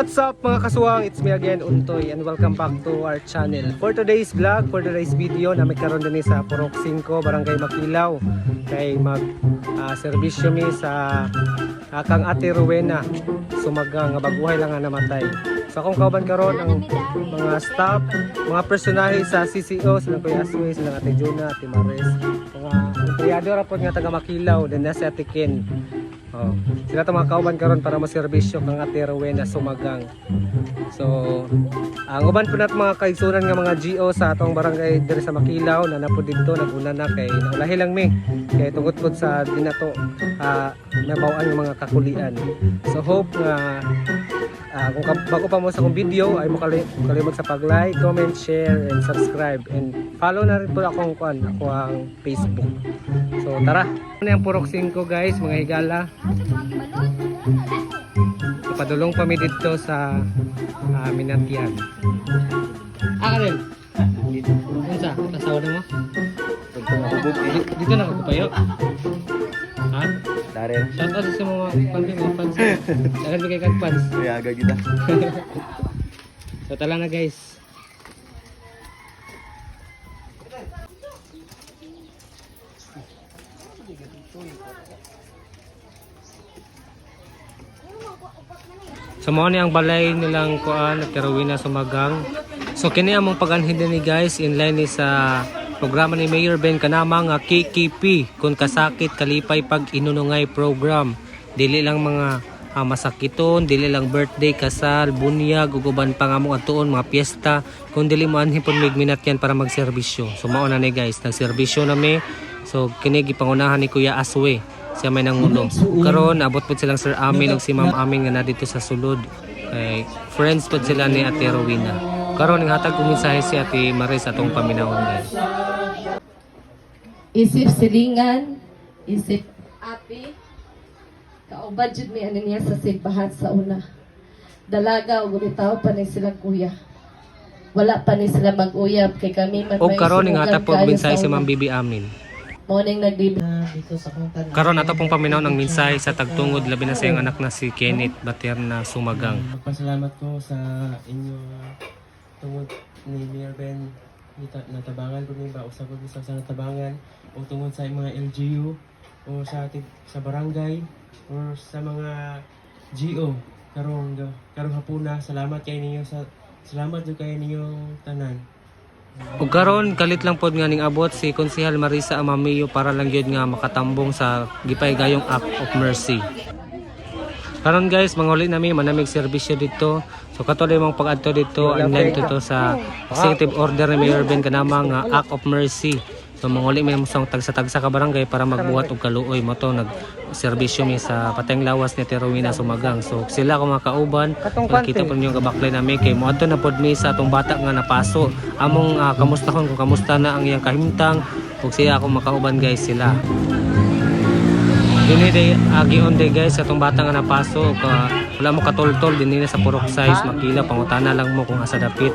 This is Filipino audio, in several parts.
What's up mga kasuwang? It's me again, Untoy, and welcome back to our channel. For today's vlog, for today's video, na may karon din sa Purok 5, Barangay Makilaw. Kay serbisyo mi sa kang Ate Rowena. Sumagang nga baguhay lang nga namatay. So akong kauban karon ang mga staff, mga personahe sa CCO, sila Kuya Asway, sila Ate Juna, Ate Maris, mga empleyado ra pod nga taga Makilaw, then na si Ate Ken. Oh, sila itong mga kauban karon para maserbisyo kang Ate Rowena sumagang. So, ang uban po natin mga kaigsunan nga mga GO sa atong barangay diri sa Makilaw na napo dito naguna na kay naulahi lang mi kay tungod pod sa dinato nabawaan ng mga kakulian. So hope nga kung bago pa mo sa akong video ay kalimot sa pag-like, comment, share, and subscribe, and follow na rin po akong Facebook. So tara, ano yung Purok 5 guys, mga higala. Padulong kami dito sa Minatian. Karel, unsa kasawa mo? Dito na ako payo. Ha? Darren. Shout out sa mga fans. Dagan bigay kag fans. Ayaga kita. So tala na guys. So mo ni ang balay nilang kuan at Rowena sumagang. So kini among paganhin ni guys in line ni sa programa ni Mayor Ben kanama nga KKP kun kasakit kalipay pag inunungay program. Dili lang mga masakiton, dili lang birthday, kasal, bunyag, uguban pa nga mong atuon mga piyesta, kun dili mo anhin pud migminat yan para magserbisyo. So mao na ni guys, nagserbisyo na mi. So kini gipangunahan ni Kuya Aswe. Siya may nangulo. Karon abot po silang Sir Amin ug si Ma'am Amin nga na dito sa sulod. Kay friends po sila ni Ate Rowena. Karon ning hatag ko mensahe si Ate Maris atong paminawon guys. Isip silingan, isip api. Kauban jud mi ani niya sa simbahan sa una. Dalaga ug bitaw pa ni sila kuya. Wala pa ni sila mag-uyab kay kami man O karon ning hatag po mensahe si Ma'am Bibi Amin. Morning nagdibi. Karon ato pong paminaw ng mensahe sa tagtungod labi na sa iyang anak na si Kenneth Bater na sumagang. Magpasalamat ko sa inyo tungod ni Mayor Ben natabangan ko ni ba usab ko sa natabangan o tungod sa mga LGU o sa barangay o sa mga GO karong hapuna. Salamat kay ninyo tanan. Ug karon kalit lang pod nga ning abot si Konsehal Marisa Amamillo para lang gyud nga makatambong sa gipaygayong Act of Mercy. Karon guys, manguli nami manamig serbisyo dito. So katuloy mong pag-adto dito online to sa executive order ni Mayor Ben kanama nga Act of Mercy. So manguli may musang tagsa-tagsa ka barangay para magbuhat og kaluoy mo to nag-serbisyo mi sa Patayng Lawas ni Ate Rowena sumagang. So sila ko mga kauban, nakita po ninyo gabaklay nami kay moadto na pod mi sa atong bata nga napaso. Among kamustahon kung kamusta na ang iyang kahimtang ug siya ako makauban guys sila. Dini day agion day guys atong bata nga napaso wala mo katultol dinhi sa Purok 6 Makilaw pangutana lang mo kung asa dapit.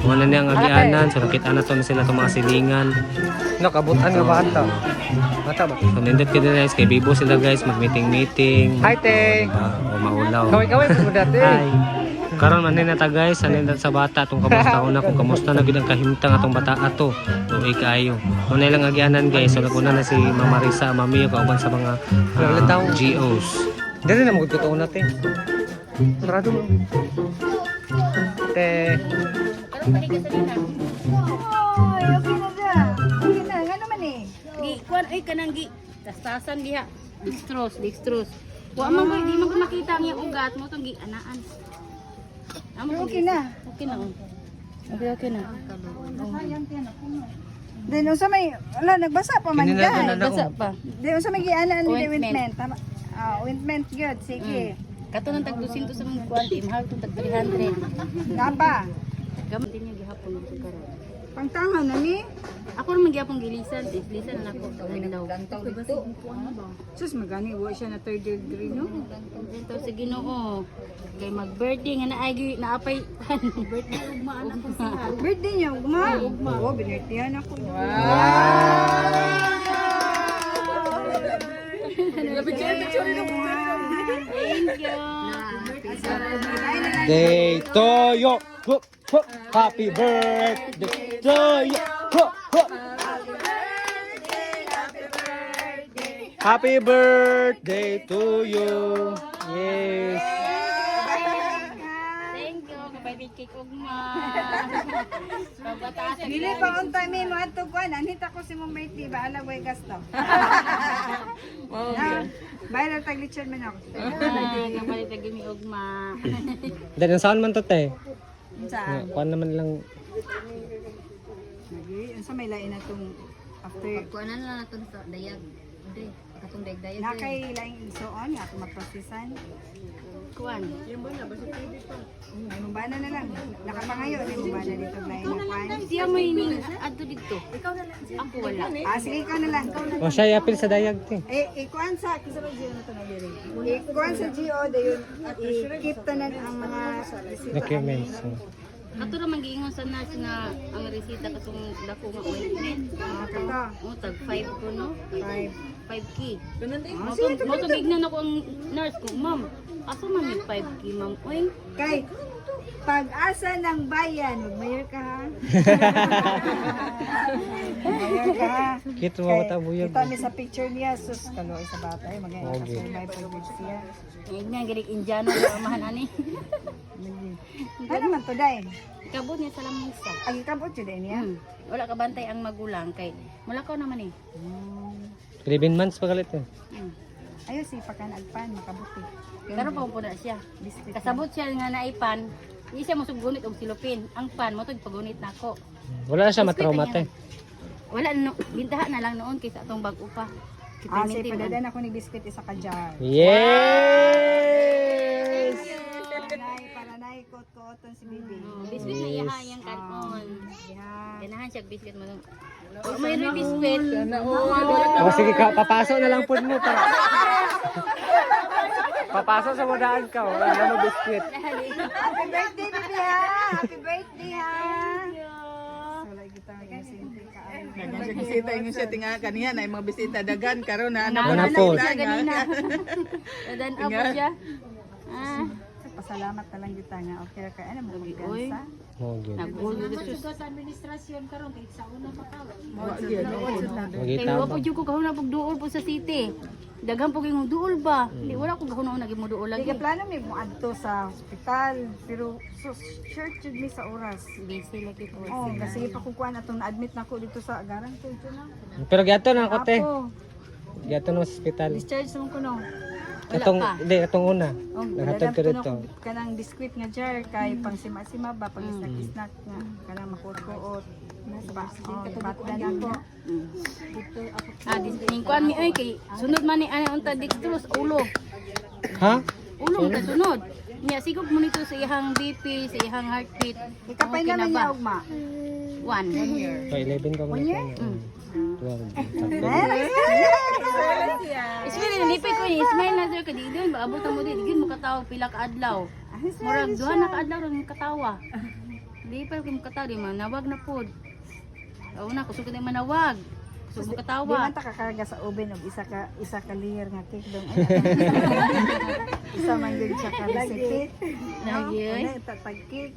Wala na ang agianan, so nakita na to na sila itong mga silingan. Nakabutan nga bata. Bata ba? So nindot ka din guys, kay Bibo sila guys, mag-meeting-meeting. Hi te! O maulaw. Kaway mo dati. Hi! Karon man nata guys, nindot sa bata itong kamusta una, kung kamusta na gid ang kahimtang atong bata ato. Tuig kaayo. Muna lang agianan guys, so naguna na si Mama Marisa, Mami, kauban sa mga GOs. Dali na magtotoo natin. Sarado mo. Te. Oy, okay na da. Okay na, nga naman eh. Gi, kuan ay kanang gi. Tastasan diha. Dextrose. Wa man ko di man ko makita ang iyang ugat mo tong gi anaan. Okay na. Okay na. Okay na. Then, sa may, wala, nagbasa pa man dyan. Basa pa. Then, sa may gianaan ni Ointment. ointment. Tama. Ointment, good. Sige. Kato nang tag 200 sa mga kuan di mahal tong tag 300. Napa. Gamit din niya gihapon sa karon. Pangtangan na ni. Ako naman gyapon gilisan, lisan na ako kami daw. Sus, magani, wa siya na third degree, no? Ito sa Ginoo. Kay mag-birthday nga naay naapay birthday ugma anak ko siya. Birthday niya, ugma. Oo, binirtihan ako. Wow! Thank you. birthday to you. Hup, hup. Happy birthday to you. Hup, hup. Happy birthday to you. Yes. Thank you. Kabay may cake ugma. Pagpataas. Dili pa unta mi mo adto kuan anita ko si mong birthday ba ala way gasto. Bayar tag lechon man ako. Kabay tagimi ugma. Dahil saan man to te? Saan? Kuan naman lang. Lagi unsa may lain atong after Kuanan lang natin sa dayag. Hindi, katong dayag-dayag. na kay laing isuon nga ako maprosesan. Kuan. Imong bana na lang. Nakapangayo ni imong bana dito lain na kuan. Siya mo ini adto dito. Ako wala. Sige ikaw na lang. O siya i-appeal sa dayag te. Ikuan sa kisa ba GO na to na diri. Ikuan sa GO dayon i-keep tanan ang mga Documents. Ato ra magiingon sa nurse nga ang resita katong dako nga ointment. kato. Mo tag 5 ko no. 5K. Mo Sige, to gignan ako ang nurse ko, ma'am. Aso man may 5K, ma'am. Oy, Kay pag-asa ng bayan, magmayor ka ha. Magmayor ka ha. Kito mo matabuyag. Kita mi sa picture niya, sus kaloy sa bata, magay Okay. nakasurvive pag siya. nga gilig Indiano na amahan ani. Ano man to day? Kabot niya sa lamisa. Ang ikabot yun din niya. Wala ka bantay ang magulang kay mulakaw naman eh. 11 months pa galit eh. Ayo si pakanagpan makabuti. Karon pa po na siya. Biscuit. Kasabot siya nga naipan. Di siya mosugunit og silupin. Ang pan mo to pagunit nako. Wala na siya matrauma te. Wala no, bintaha na lang noon kaysa atong bag upa. Say padadan ako ni biscuit isa ka jar. Yes! Para nay kot-koton si bibi. Biscuit na iha yang kanon. Yeah. Ganahan siya biscuit mo. O may rin biscuit. O sige ka, papasok na lang po mo para. Papasok sa mudaan ka, wala na mo biskwit. Happy birthday bibi ha. Happy birthday ha. Wala kita mag-sente ka. Dagan siya bisita yung siya tinga kaniya na yung mga bisita dagan karon na Wala po. Siya ganina. Dadan apo siya. Ah, Pasalamat na lang kita nga. Okay ka. Ano mo Uy. kumpiyansa? Oh, good. nagulog sus. Kay Magita wa ba? po jud ko kahuna pag duol po sa city. Daghan po yung duol ba? Di wala ko kahuna nagi mo duol Hindi lagi. ka plano may muadto sa ospital. Pero so, short jud mi sa oras. Busy lagi po. Oh, kasi pa kukuan atong na-admit na ko dito sa Agaran ko ito na. Pero gato na ako te. Apo, Gato na sa ospital. discharge naman ko no. Atong, hindi, atong una. Oh, Naghatod ko dadan dito. ko no, kanang biskwit nga jar kay pang sima-sima ba pag snack-snack nga kanang makuot-kuot. Batdan ako. Ah, disingkuan mi ay kay sunod man ni ana unta dextrose ulo. Ha? Ulo ka sunod. Nya sigog mo nito sa ihang BP, sa ihang heartbeat. Ikapay Okay na naman ba? niya ugma. 1 So, 11 ka muna. year? 12. Ismail nalipay ko ni Ismail na sir kadi doon maabot mo di gid mo katawa pila ka adlaw. Murag duha na ka adlaw ron mo katawa. Lipay ko mo katawa di man nawag na pod. Una ko sugod man nawag. So mo Di katawa. man ta kakarga sa oven og isa ka layer nga cake dong. Isa man gyud siya ka recipe. Lagi oy. Ano tatag cake.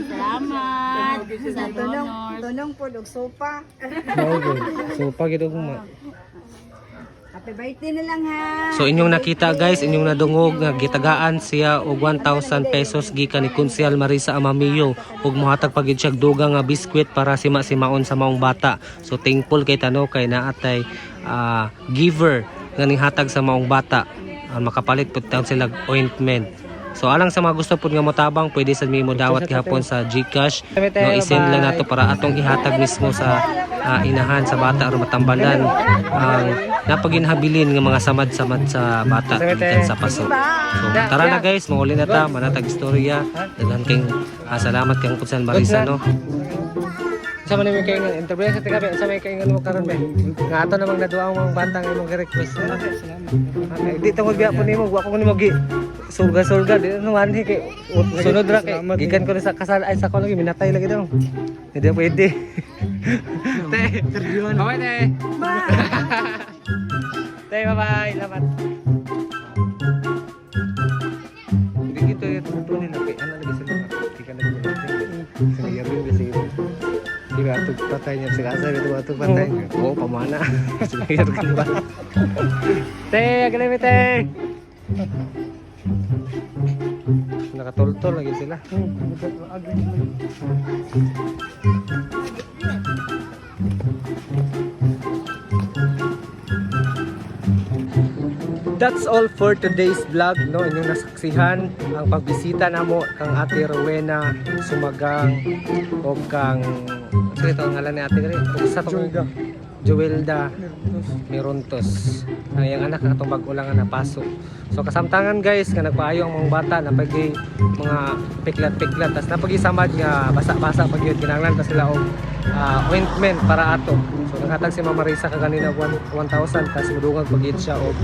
Salamat sa Tunong honors. tunong pod og sopa. Oh, good. So, pag ito mo. Happy birthday na lang ha. So inyong nakita guys, inyong nadungog nga gitagaan siya og 1,000 pesos gikan ni Konsyal Marisa Amamillo ug mohatag pagid siya dugang nga biskwit para sima-simaon sa maong bata. So thankful kay Tano kay naatay giver nga nihatag sa maong bata. Makapalit pud taon sila ointment. So alang sa mga gusto pud nga motabang, pwede sad mi mo dawat gihapon sa GCash. No, i-send lang nato para atong ihatag mismo sa inahan sa bata aron matambalan ang napaginhabilin nga mga samad-samad sa bata gikan sa paso. So tara na guys, mauli na ta manatag istorya. Daghan kayong salamat kang Konsyal Marisa no. Sa man mi kay nga interview sa tigabi sa may kay nga mo karon be. Nga ato namang naduwa ang mga batang imong request. Okay, di tungod biya po nimo, wa ko nimo gi surga-surga di no anhi kay sunod ra kay gikan ko na sa kasal ay sa ko lagi minatay lagi daw. Hindi pwede. Te, bye te. Te, bye-bye. Salamat. Hindi gito yung tuto nila kay ano patay niya sila sa ito patay. Oo, pamana. Sige, ka ba? Te, ganun te. Nakatultol lagi sila. That's all for today's vlog, no. Inyong nasaksihan ang pagbisita namo kang Ate Rowena Sumagang o kang sige to ang ngalan ni Ate Gre. Sa to Joelda Mirontos. Ang iyang anak na itong bag-ulang nga napasok. So kasamtangan guys nga nagpaayo ang mga bata na pagi mga piklat-piklat tas napagi-samad nga basa-basa pag yun kinahanglan ta sila og ointment para ato. So naghatag si Mama Risa kaganina 1,000 tas mudungag pag siya og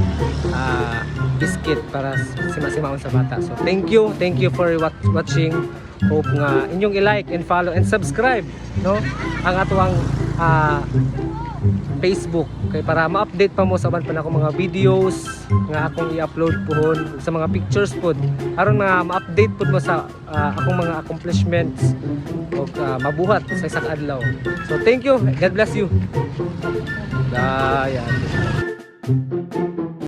biscuit para sima-simaon sa bata. So thank you for watching. Hope nga inyong i-like and follow and subscribe, no, ang atuang Facebook kay para ma-update pa mo sa ban pa na akong mga videos nga akong i-upload pohon sa mga pictures pod aron nga ma-update pod mo sa akong mga accomplishments o mabuhat sa isang adlaw. So thank you, God bless you. Dayan.